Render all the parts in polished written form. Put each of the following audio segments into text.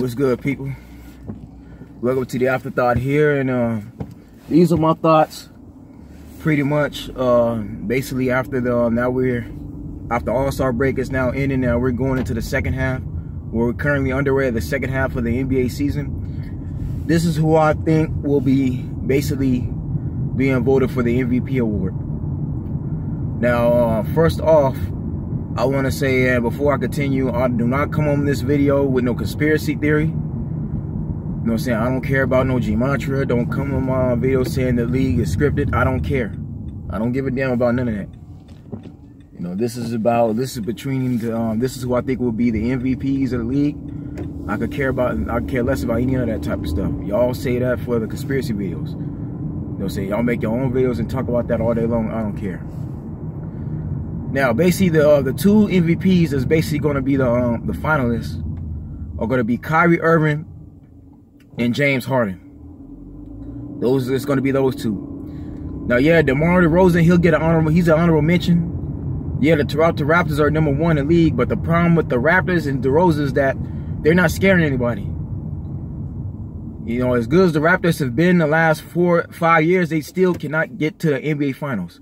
What's good, people? Welcome to the Afterthought here, and these are my thoughts pretty much basically after after All-Star break is now ending. Now we're going into the second half. We're currently underway at the second half of the NBA season. This is who I think will be basically being voted for the MVP award. Now, first off, I want to say, before I continue, I do not come on this video with no conspiracy theory. You know what I'm saying? I don't care about no gematria. Don't come on my video saying the league is scripted. I don't care. I don't give a damn about none of that. You know, this is who I think will be the MVPs of the league. I could care less about any of that type of stuff. Y'all say that for the conspiracy videos. You know what I'm saying? Y'all make your own videos and talk about that all day long. I don't care. Now, basically, the two MVPs is basically going to be the finalists are going to be Kyrie Irving and James Harden. It's going to be those two. Now, yeah, DeMar DeRozan, he's an honorable mention. Yeah, the Toronto Raptors are #1 in the league, but the problem with the Raptors and DeRozan is that they're not scaring anybody. You know, as good as the Raptors have been the last 4 or 5 years, they still cannot get to the NBA Finals.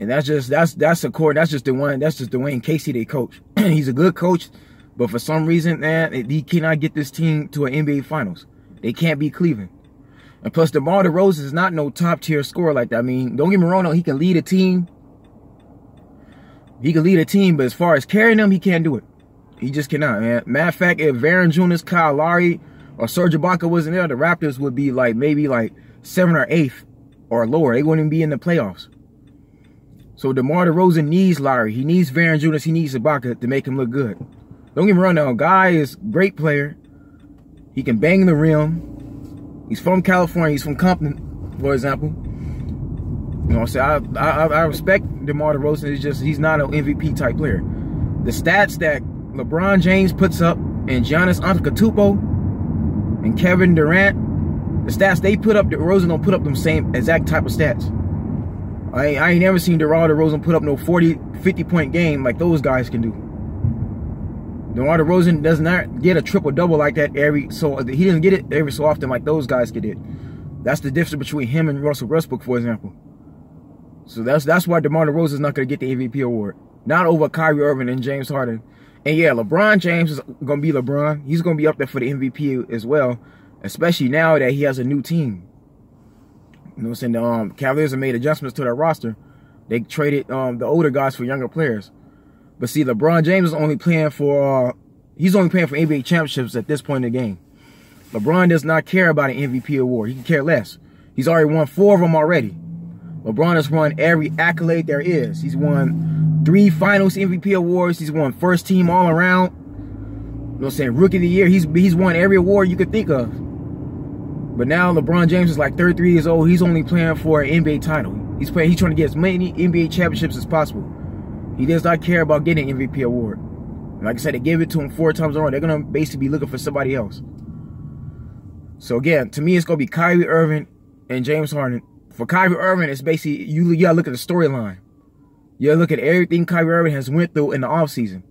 And that's just Dwayne Casey, they coach. He's a good coach, but for some reason, man, he cannot get this team to an NBA Finals. They can't beat Cleveland. And plus, DeMar DeRozan is not no top-tier scorer like that. I mean, don't get me wrong, he can lead a team. He can lead a team, but as far as carrying them, he can't do it. He just cannot, man. Matter of fact, if Valanciunas, Kyle Lowry, or Serge Ibaka wasn't there, the Raptors would be maybe 7th or 8th or lower. They wouldn't even be in the playoffs. So DeMar DeRozan needs Lowry. He needs Valanciunas. He needs Ibaka to make him look good. Don't get me wrong now. Guy is a great player. He can bang the rim. He's from California. He's from Compton, for example. You know what I'm saying? I respect DeMar DeRozan. It's just he's not an MVP type player. The stats that LeBron James puts up and Giannis Antetokounmpo and Kevin Durant, the stats they put up, DeRozan don't put up them same exact type of stats. I ain't never seen DeMar DeRozan put up no 40, 50-point game like those guys can do. DeMar DeRozan does not get a triple-double like that he doesn't get it every so often like those guys get it. That's the difference between him and Russell Westbrook, for example. So that's why DeMar DeRozan is not going to get the MVP award. Not over Kyrie Irving and James Harden. And yeah, LeBron James is going to be LeBron. He's going to be up there for the MVP as well, especially now that he has a new team. You know what I'm saying? The Cavaliers have made adjustments to their roster. They traded the older guys for younger players. But see, LeBron James is only playing for NBA championships at this point in the game. LeBron does not care about an MVP award. He can care less. He's already won 4 of them already. LeBron has won every accolade there is. He's won 3 Finals MVP awards. He's won first team all around. You know what I'm saying? Rookie of the year. He's won every award you could think of. But now LeBron James is 33 years old. He's only playing for an NBA title. He's trying to get as many NBA championships as possible. He does not care about getting an MVP award. And like I said, they gave it to him 4 times in a row. They're going to basically be looking for somebody else. So again, to me, it's going to be Kyrie Irving and James Harden. For Kyrie Irving, it's basically, you got to look at the storyline. You got to look at everything Kyrie Irving has went through in the offseason.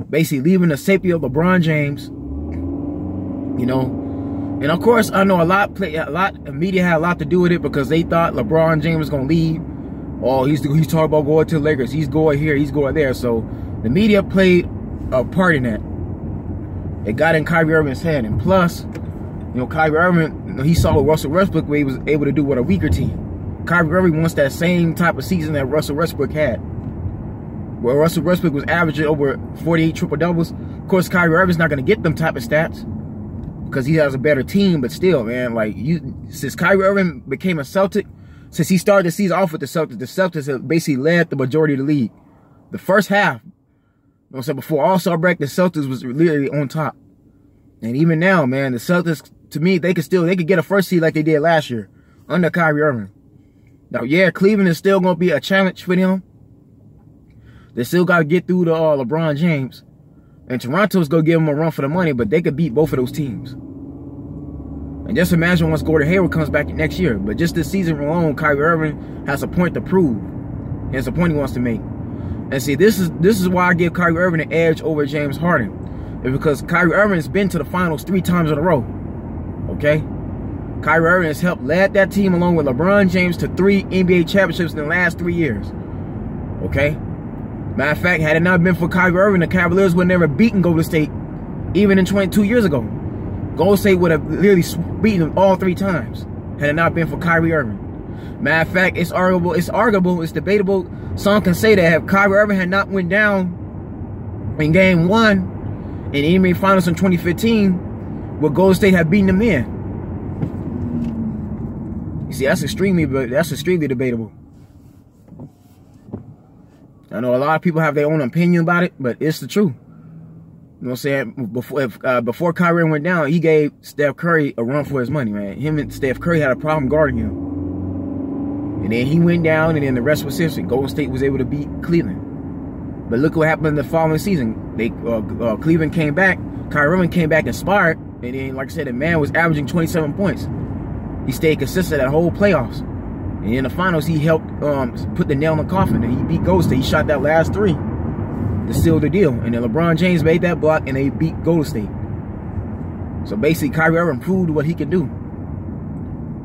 Basically leaving the safety of LeBron James, you know. And of course, I know a lot of media had a lot to do with it because they thought LeBron James was going to leave. Oh, he's talking about going to the Lakers. He's going here. He's going there. So the media played a part in that. It got in Kyrie Irving's head. And plus, you know, Kyrie Irving, he saw what Russell Westbrook was able to do with a weaker team. Kyrie Irving wants that same type of season that Russell Westbrook had. Where Russell Westbrook was averaging over 48 triple-doubles. Of course, Kyrie Irving's not going to get them type of stats, because he has a better team, but still, man, since Kyrie Irving became a Celtic, since he started the season off with the Celtics have basically led the majority of the league. The first half, you know what I'm saying, before All-Star break, the Celtics was literally on top. And even now, man, the Celtics, to me, they could get a first seed like they did last year under Kyrie Irving. Now, yeah, Cleveland is still going to be a challenge for them. They still got to get through the LeBron James. And Toronto's going to give them a run for the money, but they could beat both of those teams. And just imagine once Gordon Hayward comes back next year. But just this season alone, Kyrie Irving has a point to prove. He has a point he wants to make. And see, this is why I give Kyrie Irving an edge over James Harden. is because Kyrie Irving has been to the finals 3 times in a row. Okay? Kyrie Irving has helped lead that team along with LeBron James to 3 NBA championships in the last 3 years. Okay? Matter of fact, had it not been for Kyrie Irving, the Cavaliers would never beaten Golden State even in 22 years ago. Golden State would have literally beaten them all 3 times had it not been for Kyrie Irving. Matter of fact, it's arguable, it's debatable. Some can say that if Kyrie Irving had not went down in Game 1 in the NBA Finals in 2015, would Golden State have beaten them then? You see, that's extremely debatable. I know a lot of people have their own opinion about it, but it's the truth. You know what I'm saying? Before Kyrie went down, he gave Steph Curry a run for his money, man. Him and Steph Curry had a problem guarding him. And then he went down, and then the rest was history. Golden State was able to beat Cleveland. But look what happened in the following season. Cleveland came back. Kyrie Irving came back inspired. And then, like I said, the man was averaging 27 points. He stayed consistent that whole playoffs. And in the finals, he helped put the nail in the coffin. And he beat Golden State. He shot that last 3 to seal the deal. And then LeBron James made that block, and they beat Golden State. So basically, Kyrie Irving proved what he could do.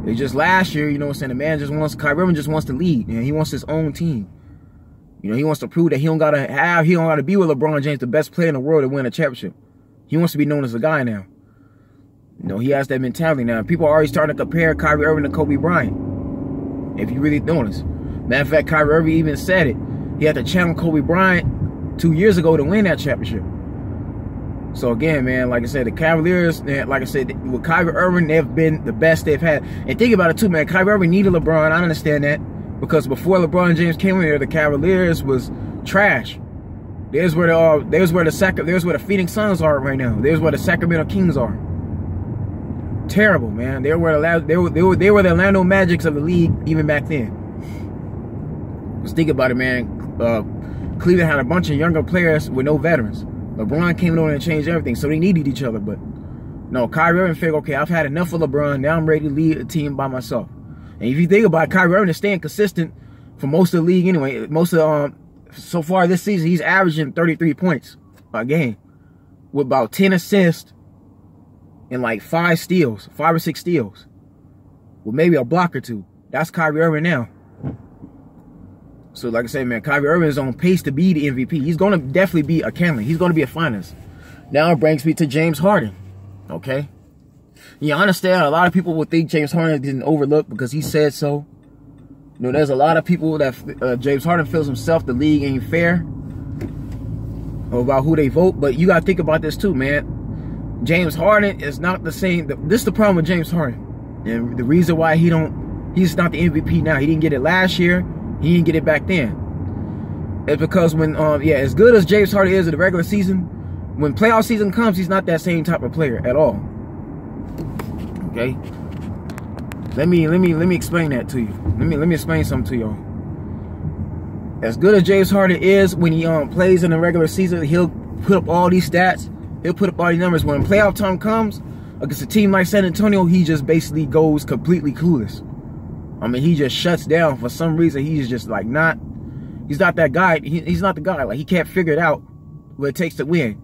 It's just last year, you know what I'm saying, Kyrie Irving just wants to lead. And he wants his own team. You know, he wants to prove that he don't gotta be with LeBron James, the best player in the world, to win a championship. He wants to be known as a guy now. You know, he has that mentality now. People are already starting to compare Kyrie Irving to Kobe Bryant. If you really notice. Matter of fact, Kyrie Irving even said it. He had to challenge Kobe Bryant 2 years ago to win that championship. So again, man, like I said, the Cavaliers, like I said, with Kyrie Irving, they've been the best they've had. And think about it too, man. Kyrie Irving needed LeBron. I understand that. Because before LeBron James came in there, the Cavaliers was trash. There's where the Phoenix Suns are right now. There's where the Sacramento Kings are. Terrible, man. They were the Orlando Magics of the league even back then. Just think about it, man. Cleveland had a bunch of younger players with no veterans. LeBron came on and changed everything, so they needed each other. But no, Kyrie Irving figured, okay, I've had enough of LeBron. Now I'm ready to lead a team by myself. And if you think about it, Kyrie Irving is staying consistent for most of the league anyway. So far this season, he's averaging 33 points a game with about 10 assists and like 5 or 6 steals, with maybe a block or 2. That's Kyrie Irving now. So like I said, man, Kyrie Irving is on pace to be the MVP. He's going to definitely be a candidate. He's going to be a finalist. Now it brings me to James Harden. Okay? Yeah, I understand a lot of people will think James Harden didn't overlook because he said so. You know, there's a lot of people that James Harden feels himself the league ain't fair about who they vote. But you got to think about this too, man. James Harden is not the same. This is the problem with James Harden. And the reason why he's not the MVP now. He didn't get it last year. He didn't get it back then. It's because when, as good as James Harden is in the regular season, when playoff season comes, he's not that same type of player at all. Okay? Let me explain that to you. Let me explain something to y'all. As good as James Harden is when he plays in the regular season, he'll put up all these stats. He'll put up all these numbers. When playoff time comes against a team like San Antonio, he just basically goes completely clueless. I mean, he just shuts down for some reason. He's just like he's not that guy. He's not the guy. Like, he can't figure it out what it takes to win.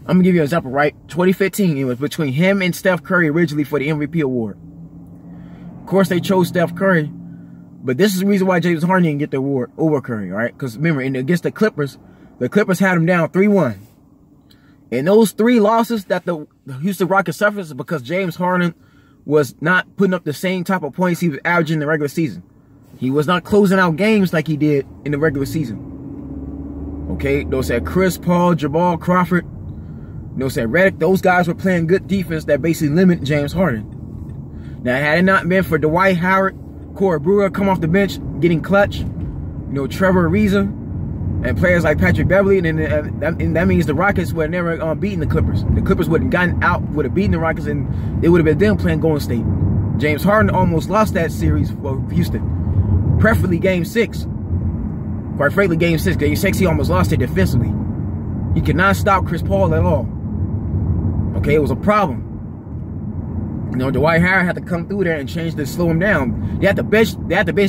I'm gonna give you an example, right? 2015, it was between him and Steph Curry originally for the MVP award. Of course, they chose Steph Curry, but this is the reason why James Harden didn't get the award over Curry, right? Because remember, against the Clippers had him down 3-1. And those 3 losses that the Houston Rockets suffered is because James Harden was not putting up the same type of points he was averaging in the regular season. He was not closing out games like he did in the regular season. Okay, those had Chris Paul, Jabal Crawford, those had Redick. Those guys were playing good defense that basically limited James Harden. Now, had it not been for Dwight Howard, Corey Brewer come off the bench, getting clutch, Trevor Ariza, and players like Patrick Beverley, and that means the Rockets would have never beaten the Clippers. The Clippers would have gotten out, would have beaten the Rockets, and they would have been them playing Golden State. James Harden almost lost that series for Houston. Preferably Game 6. Quite frankly, Game 6. Game 6, he almost lost it defensively. He could not stop Chris Paul at all. Okay, it was a problem. Dwight Howard had to come through there and change to slow him down. They had to bench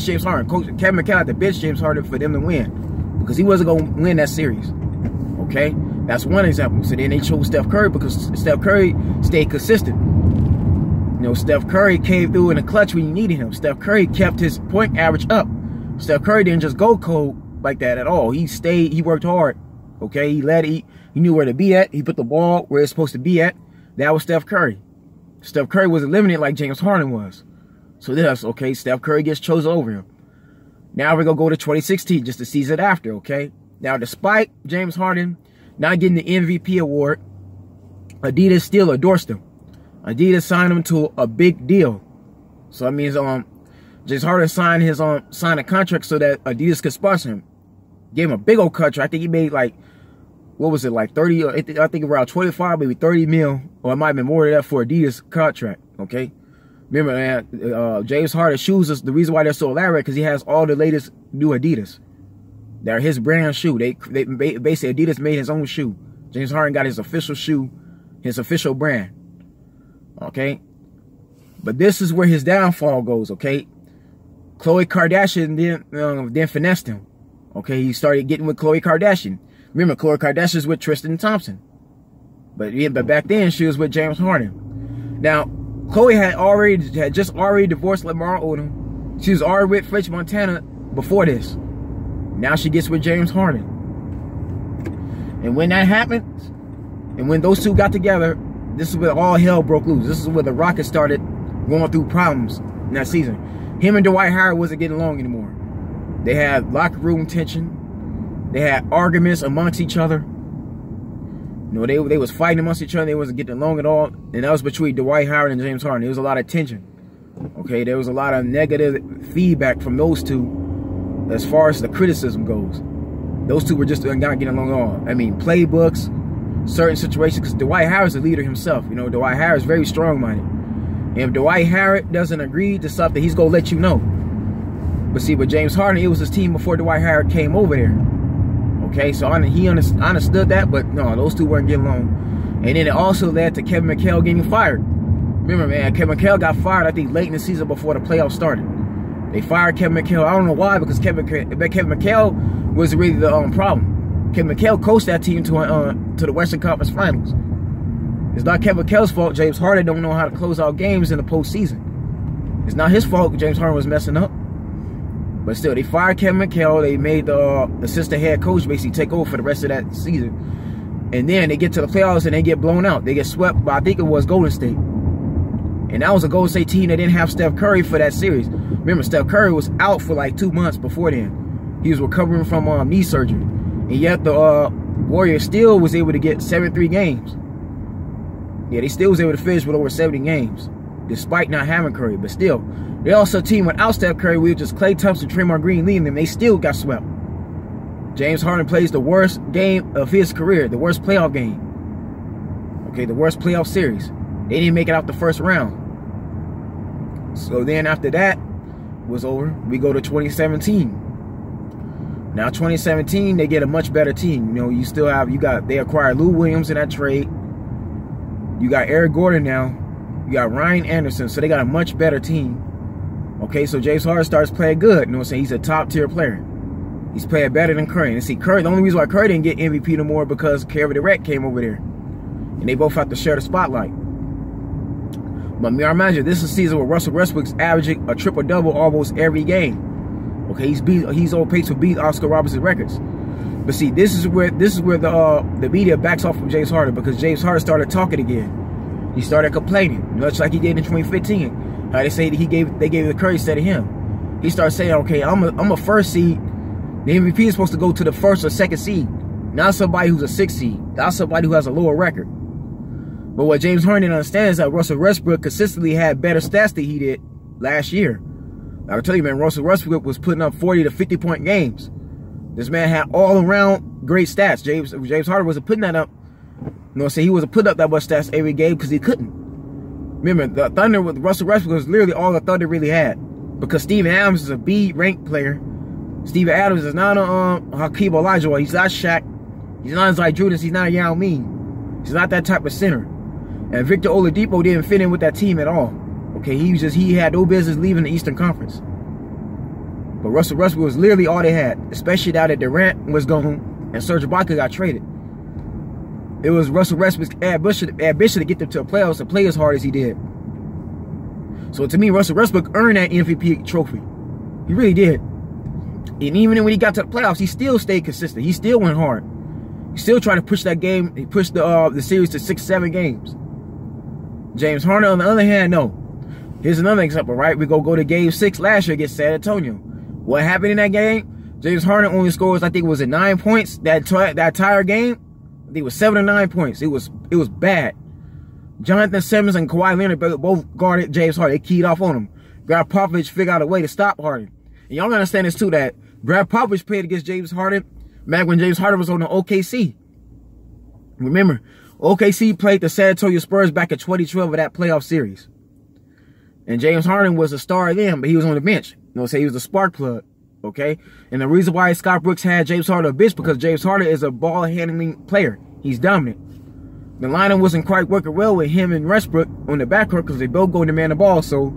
James Harden. Coach Kevin McHale had to bench James Harden for them to win, because he wasn't going to win that series. Okay? That's one example. So then they chose Steph Curry because Steph Curry stayed consistent. You know, Steph Curry came through in the clutch when you needed him. Steph Curry kept his point average up. Steph Curry didn't just go cold like that at all. He stayed, he worked hard. Okay, he knew where to be at. He put the ball where it's supposed to be at. That was Steph Curry. Steph Curry was eliminated like James Harden was. So that's okay. Steph Curry gets chosen over him. Now we're going to go to 2016, just the season after, okay? Now, despite James Harden not getting the MVP award, Adidas still endorsed him. Adidas signed him to a big deal. So that means James Harden signed a contract so that Adidas could sponsor him. Gave him a big old contract. I think he made like, what was it, like 30, I think around 25, maybe 30 mil, or it might have been more than that for Adidas contract, okay? Remember, man, James Harden's shoes is the reason why they're so elaborate because he has all the latest new Adidas. They're his brand shoe. They basically, Adidas made his own shoe. James Harden got his official shoe, his official brand. Okay? But this is where his downfall goes, okay? Khloe Kardashian then finessed him. Okay, he started getting with Khloe Kardashian. Remember, Khloe Kardashian's with Tristan Thompson. But back then, she was with James Harden. Now, Khloe had just already divorced Lamar Odom. She was already with French Montana before this. Now she gets with James Harden. And when that happened, and when those two got together, this is where all hell broke loose. This is where the Rockets started going through problems in that season. Him and Dwight Howard wasn't getting along anymore. They had locker room tension. They had arguments amongst each other. You know, they was fighting amongst each other. They wasn't getting along at all. And that was between Dwight Howard and James Harden. There was a lot of tension. Okay, there was a lot of negative feedback from those two as far as the criticism goes. Those two were just not getting along at all. I mean, playbooks, certain situations, because Dwight Howard's a leader himself. You know, Dwight Howard's very strong-minded. And if Dwight Howard doesn't agree to something, he's going to let you know. But see, with James Harden, it was his team before Dwight Howard came over there. Okay, so he understood that, but no, those two weren't getting along. And then it also led to Kevin McHale getting fired. Remember, man, Kevin McHale got fired, I think, late in the season before the playoffs started. They fired Kevin McHale. I don't know why, because Kevin McHale was really the problem. Kevin McHale coached that team to the Western Conference Finals. It's not Kevin McHale's fault James Harden don't know how to close out games in the postseason. It's not his fault James Harden was messing up. But still, they fired Kevin McHale. They made the assistant head coach basically take over for the rest of that season. And then they get to the playoffs and they get blown out. They get swept by, I think it was Golden State. And that was a Golden State team that didn't have Steph Curry for that series. Remember, Steph Curry was out for like 2 months before then. He was recovering from knee surgery. And yet the Warriors still was able to get 73 games. Yeah, they still was able to finish with over 70 games, despite not having Curry. But still, they also a team without Steph Curry, with just Klay Thompson, Draymond Green leading them. They still got swept. James Harden plays the worst game of his career, the worst playoff game. Okay, the worst playoff series. They didn't make it out the first round. So then after that was over, we go to 2017. Now 2017, they get a much better team. You know, you still have, they acquired Lou Williams in that trade. You got Eric Gordon now. You got Ryan Anderson. So they got a much better team. Okay, so James Harden starts playing good. You know what I'm saying? He's a top tier player. He's playing better than Curry. And see, Curry, the only reason why Curry didn't get MVP no more because Kevin Durant came over there. And they both have to share the spotlight. But I imagine this is a season where Russell Westbrook's averaging a triple-double almost every game. Okay, he's on pace to beat Oscar Robertson's records. But see, this is where the media backs off from James Harden, because James Harden started talking again. He started complaining, much like he did in 2015. How they say that they gave the Curry instead of him. He started saying, okay, I'm a first seed. The MVP is supposed to go to the first or second seed, not somebody who's a sixth seed, not somebody who has a lower record. But what James Harden didn't understand is that Russell Westbrook consistently had better stats than he did last year. I will tell you, man, Russell Westbrook was putting up 40 to 50 point games. This man had all around great stats. James Harden wasn't putting that up. You know what I'm saying? He wasn't putting up that much stats every game because he couldn't. Remember, the Thunder with Russell Westbrook was literally all the Thunder really had. Because Steven Adams is a B-ranked player. Steven Adams is not a Hakeem Olajuwon. He's not Shaq. He's not Zay Judas. He's not Yao Ming. He's not that type of center. And Victor Oladipo didn't fit in with that team at all. Okay, he had no business leaving the Eastern Conference. But Russell Westbrook was literally all they had, especially now that Durant was gone and Serge Ibaka got traded. it was Russell Westbrook's ambition to get them to the playoffs and play as hard as he did. So to me, Russell Westbrook earned that MVP trophy. He really did. And even when he got to the playoffs, he still stayed consistent. He still went hard. He still tried to push that game. He pushed the series to 6-7 games. James Harden, on the other hand, no. Here's another example, right? We go to Game 6 last year against San Antonio. What happened in that game? James Harden only scores, I think it was 9 points that entire game. I think it was 7 or 9 points. It was bad. Jonathan Simmons and Kawhi Leonard both guarded James Harden. They keyed off on him. Greg Popovich figured out a way to stop Harden. And y'all gotta understand this too, that Greg Popovich played against James Harden back when James Harden was on the OKC. Remember, OKC played the San Antonio Spurs back in 2012 of that playoff series. And James Harden was a star then, but he was on the bench. You know, say he was the spark plug, okay? And the reason why Scott Brooks had James Harden on the bench because James Harden is a ball-handling player. He's dominant. The lineup wasn't quite working well with him and Westbrook on the backcourt because they both go to man the ball. So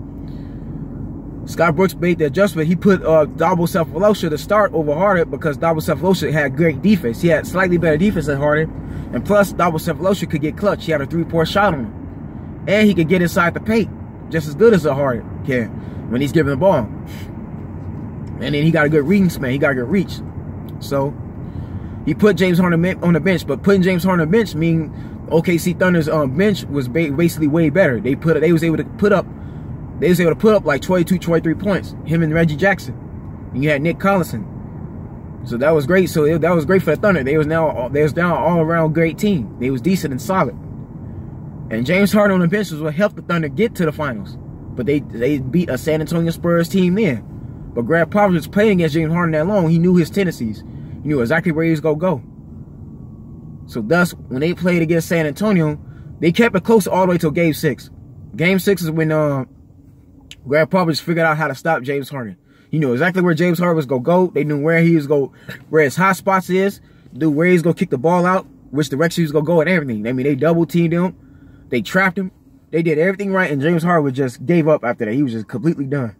Scott Brooks made the adjustment. He put Dabo Cephalosha to start over Harden because Dabo Cephalosha had great defense. He had slightly better defense than Harden. And plus, Dabo Cephalosha could get clutch. He had a 3-point shot on him. And he could get inside the paint just as good as a Harden can when he's giving the ball. And then he got a good reading span. He got a good reach. So he put James Harden on the bench. But putting James Harden on the bench means OKC Thunder's bench was basically way better. They was able to put up like 22, 23 points. Him and Reggie Jackson. And you had Nick Collison. So that was great. So that was great for the Thunder. They was now all around great team. They was decent and solid. And James Harden on the bench was what helped the Thunder get to the finals. But they beat a San Antonio Spurs team then. But Greg Popovich was playing against James Harden that long. He knew his tendencies. He knew exactly where he was going to go. So thus, when they played against San Antonio, they kept it close all the way till Game 6. Game 6 is when Greg Popovich figured out how to stop James Harden. He knew exactly where James Harden was going to go. They knew where he was where his hot spots is, knew where he's going to kick the ball out, which direction he was going to go and everything. I mean, they double teamed him. They trapped him. They did everything right, and James Harden just gave up after that. He was just completely done.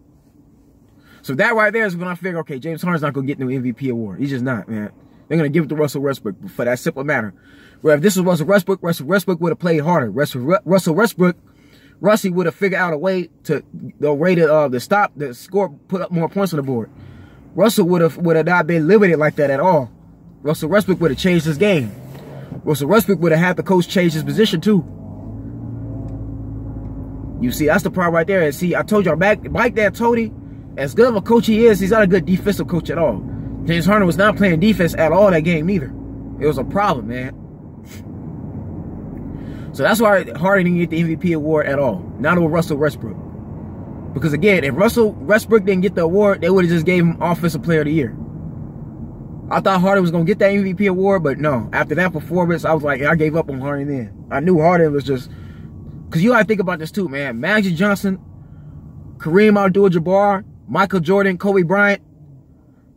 So that right there is when I figured, okay, James Harden's not going to get no MVP award. He's just not, man. They're going to give it to Russell Westbrook for that simple matter. Where if this was Russell Westbrook would have played harder. Russell Westbrook would have figured out a way to stop the score, put up more points on the board. Russell would have not been limited like that at all. Russell Westbrook would have changed his game. Russell Westbrook would have had the coach change his position too. You see, that's the problem right there. And see, I told y'all, Mike D'Antoni, as good of a coach he is, he's not a good defensive coach at all. James Harden was not playing defense at all that game either. It was a problem, man. So that's why Harden didn't get the MVP award at all. Not over Russell Westbrook. Because again, if Russell Westbrook didn't get the award, they would have just gave him Offensive Player of the Year. I thought Harden was going to get that MVP award, but no. After that performance, I was like, I gave up on Harden then. I knew Harden was just... Because you got to think about this too, man. Magic Johnson, Kareem Abdul-Jabbar, Michael Jordan, Kobe Bryant,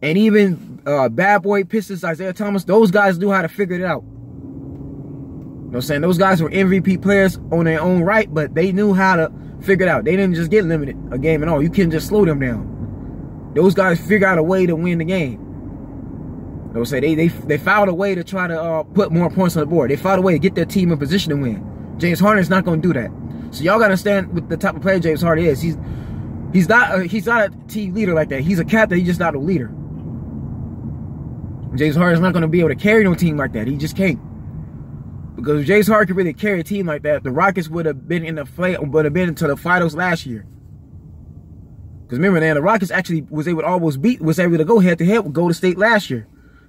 and even Bad Boy Pistons, Isaiah Thomas, those guys knew how to figure it out. You know what I'm saying? Those guys were MVP players on their own right, but they knew how to figure it out. They didn't just get limited a game at all. You couldn't just slow them down. Those guys figured out a way to win the game. You know what I'm saying? They found a way to try to put more points on the board. They found a way to get their team in position to win. James Harden's not going to do that. So y'all got to understand with the type of player James Harden is. He's not a team leader like that. He's a captain. He's just not a leader. James Harden's not going to be able to carry no team like that. He just can't. Because if James Harden could really carry a team like that, the Rockets would have been into the finals last year. Because remember, man, the Rockets actually was able to go head to head with Golden State last year.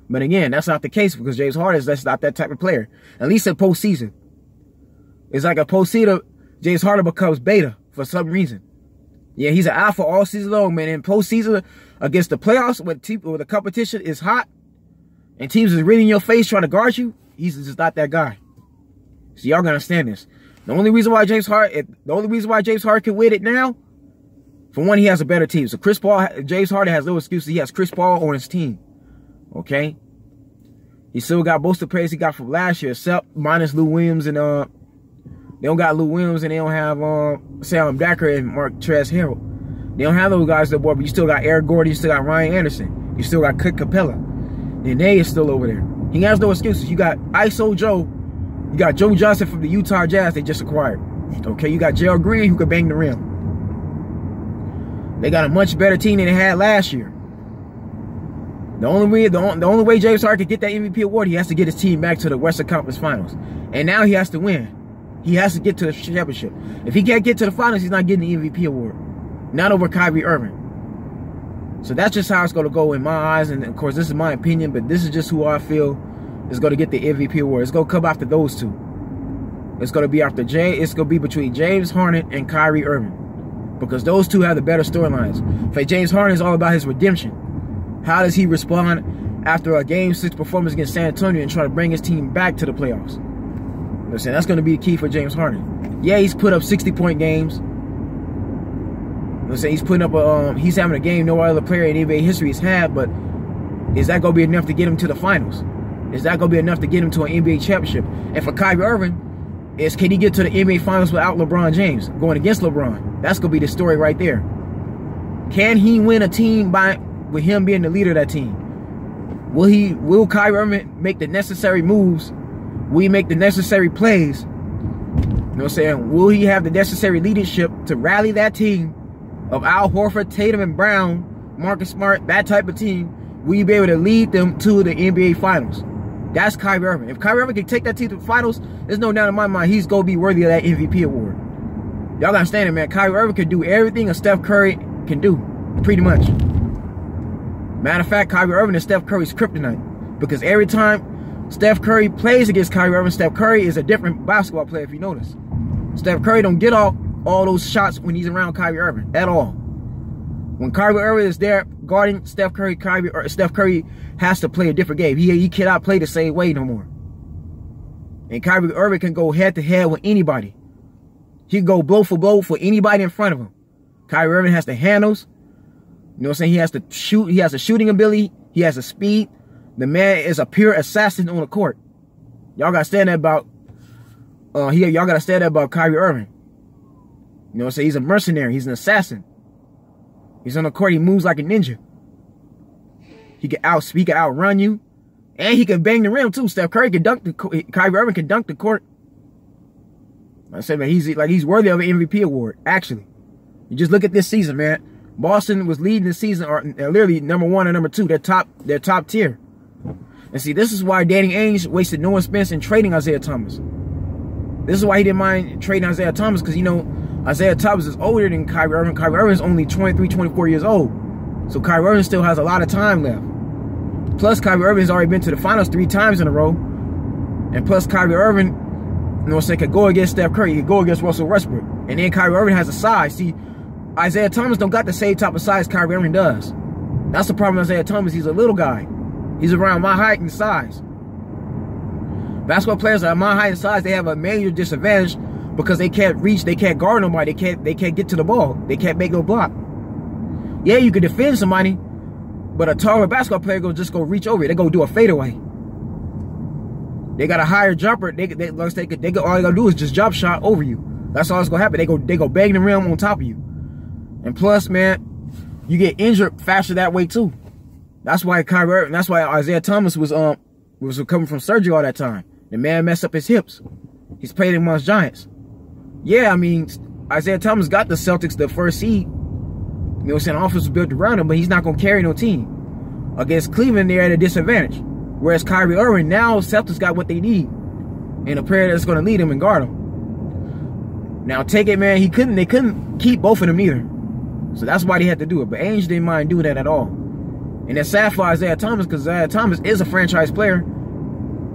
But again, that's not the case because James Harden is not that type of player. At least in postseason. It's like a postseason, James Harden becomes beta for some reason. Yeah, he's an alpha all season long, man. In postseason, against the playoffs, when the competition is hot and teams is really in your face trying to guard you, he's just not that guy. So y'all gotta understand this. The only reason why James Harden can win it now, for one, he has a better team. So James Harden has no excuses. He has Chris Paul on his team. Okay? He still got most of the players he got from last year, except minus Lou Williams and they don't got Lou Williams and they don't have Sam Dacker and Martrez Harrell. They don't have those guys no more, but you still got Eric Gordon, you still got Ryan Anderson, you still got Clint Capella. And they is still over there. He has no excuses. You got ISO Joe You got Joe Johnson from the Utah Jazz they just acquired. Okay, you got Gerald Green who could bang the rim. They got a much better team than they had last year. The only way James Harden could get that MVP award, he has to get his team back to the Western Conference Finals. And now he has to win. He has to get to the championship. If he can't get to the finals, he's not getting the MVP award. Not over Kyrie Irving. So that's just how it's going to go in my eyes. And of course, this is my opinion, but this is just who I feel is going to get the MVP award. It's going to come after those two. It's going to be after it's going to be between James Harden and Kyrie Irving. Because those two have the better storylines. For James Harden is all about his redemption. How does he respond after a Game 6 performance against San Antonio and try to bring his team back to the playoffs? Listen, that's going to be key for James Harden. Yeah, he's put up 60-point games. Listen, he's putting up he's having a game no other player in NBA history has had, but is that going to be enough to get him to the finals? Is that going to be enough to get him to an NBA championship? And for Kyrie Irving, can he get to the NBA finals without LeBron James going against LeBron? That's going to be the story right there. Can he win a team with him being the leader of that team? Will Kyrie Irving make the necessary moves? Will he make the necessary plays? You know what I'm saying? Will he have the necessary leadership to rally that team of Al Horford, Tatum, and Brown, Marcus Smart, that type of team? Will you be able to lead them to the NBA finals? That's Kyrie Irving. If Kyrie Irving can take that team to the finals, there's no doubt in my mind he's going to be worthy of that MVP award. Y'all got to understand it, man. Kyrie Irving can do everything a Steph Curry can do, pretty much. Matter of fact, Kyrie Irving is Steph Curry's kryptonite. Because every time Steph Curry plays against Kyrie Irving, Steph Curry is a different basketball player, if you notice. Steph Curry don't get all those shots when he's around Kyrie Irving at all. When Kyrie Irving is there guarding Steph Curry, Steph Curry has to play a different game. He cannot play the same way no more. And Kyrie Irving can go head-to-head with anybody. He can go blow for blow for anybody in front of him. Kyrie Irving has the handles. You know what I'm saying? He has to shoot. He has a shooting ability. He has a speed. The man is a pure assassin on the court. Y'all got to stand there about y'all got to stand there about Kyrie Irving. You know what I'm saying? He's a mercenary. He's an assassin. He's on the court. He moves like a ninja. He can outrun you. And he can bang the rim too. Steph Curry can dunk the court. Kyrie Irving can dunk the court. I said, man, he's worthy of an MVP award, actually. You just look at this season, man. Boston was leading the season, or literally number 1 and number 2. They're top tier. And see, this is why Danny Ainge wasted no expense in trading Isaiah Thomas. This is why he didn't mind trading Isaiah Thomas, because, you know, Isaiah Thomas is older than Kyrie Irving. Kyrie Irving is only 23, 24 years old. So Kyrie Irving still has a lot of time left. Plus, Kyrie Irving has already been to the finals 3 times in a row. And plus, Kyrie Irving, you know what I'm saying, could go against Steph Curry. He could go against Russell Westbrook. And then Kyrie Irving has a size. See, Isaiah Thomas don't got the same type of size Kyrie Irving does. That's the problem with Isaiah Thomas. He's a little guy. He's around my height and size. Basketball players at my height and size, they have a major disadvantage because they can't reach, they can't guard nobody, they can't get to the ball. They can't make no block. Yeah, you can defend somebody, but a taller basketball player just go reach over it. They go do a fadeaway. They got a higher jumper. All they gotta do is just jump shot over you. That's all that's gonna happen. They go bang the rim on top of you. And plus, man, you get injured faster that way too. That's why Isaiah Thomas was recovering from surgery all that time. The man messed up his hips. He's played amongst giants. Yeah, I mean, Isaiah Thomas got the Celtics the first seed. You know what I'm saying? The offense was built around him, but he's not gonna carry no team. Against Cleveland, they're at a disadvantage. Whereas Kyrie Irving, now Celtics got what they need. And a player that's gonna lead him and guard him. Now take it, man, they couldn't keep both of them either. So that's why they had to do it. But Ainge didn't mind doing that at all. And it's sad for Isaiah Thomas because Isaiah Thomas is a franchise player.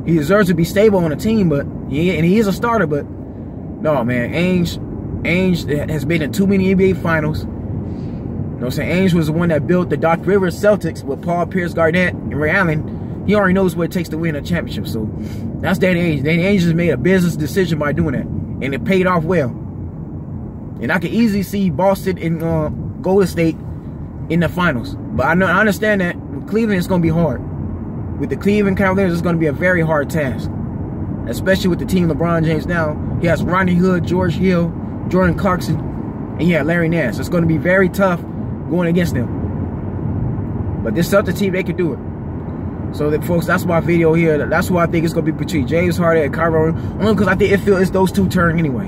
He deserves to be stable on a team, and he is a starter. But no, man, Ainge has been in too many NBA finals. You know what I'm saying? Ainge was the one that built the Doc Rivers Celtics with Paul Pierce, Garnett, and Ray Allen. He already knows what it takes to win a championship. So that's Danny Ainge. Danny Ainge just made a business decision by doing that, and it paid off well. And I could easily see Boston and Golden State in the finals. But I understand that with Cleveland, it's going to be hard. With the Cleveland Cavaliers, it's going to be a very hard task. Especially with the team LeBron James now. He has Rodney Hood, George Hill, Jordan Clarkson, and yeah, Larry Nance. It's going to be very tough going against them. But this Celtics team, they can do it. So, folks, that's my video here. That's why I think it's going to be between James Harden and Kyrie Irving. Only because I think it feels it's those two turning anyway.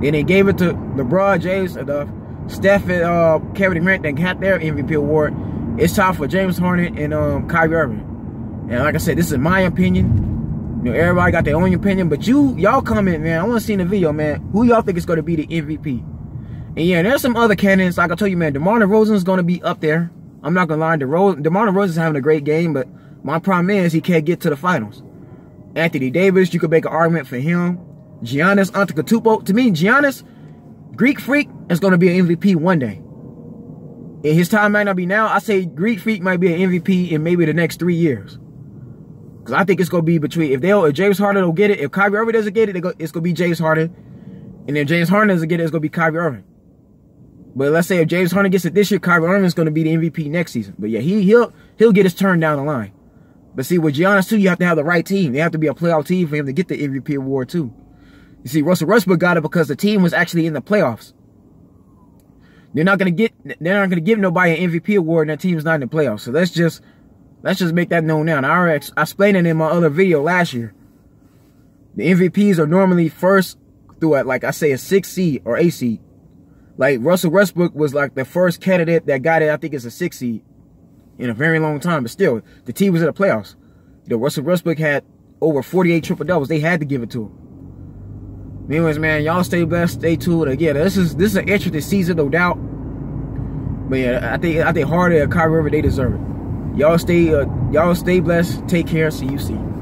Then they gave it to LeBron James enough. Steph and Kevin Durant that got their MVP award. It's time for James Harden and Kyrie Irving. And like I said, this is my opinion. You know, everybody got their own opinion. But y'all comment, man. I want to see in the video, man. Who y'all think is going to be the MVP? And yeah, there's some other candidates. Like I told you, man, DeMar DeRozan is going to be up there. I'm not going to lie. DeMar DeRozan is having a great game, but my problem is he can't get to the finals. Anthony Davis, you could make an argument for him. Giannis Antetokounmpo. To me, Giannis, Greek Freak, is going to be an MVP one day. And his time might not be now. I say Greek Freak might be an MVP in maybe the next 3 years. Because I think it's going to be between, if James Harden will get it, if Kyrie Irving doesn't get it, it's going to be James Harden. And if James Harden doesn't get it, it's going to be Kyrie Irving. But let's say if James Harden gets it this year, Kyrie Irving is going to be the MVP next season. But yeah, he'll get his turn down the line. But see, with Giannis too, you have to have the right team. They have to be a playoff team for him to get the MVP award too. You see, Russell Westbrook got it because the team was actually in the playoffs. They're not gonna give nobody an MVP award and that team's not in the playoffs. So let's just make that known now. And I explained it in my other video last year. The MVPs are normally first through like I say a 6 seed or 8 seed. Like Russell Westbrook was like the first candidate that got it. I think it's a 6 seed in a very long time. But still, the team was in the playoffs. You know, Russell Westbrook had over 48 triple doubles. They had to give it to him. Anyways, man, y'all stay blessed, stay tuned. Again, this is an interesting season, no doubt. But yeah, I think Harden and Kyrie Irving, they deserve it. Y'all stay blessed. Take care. See you soon.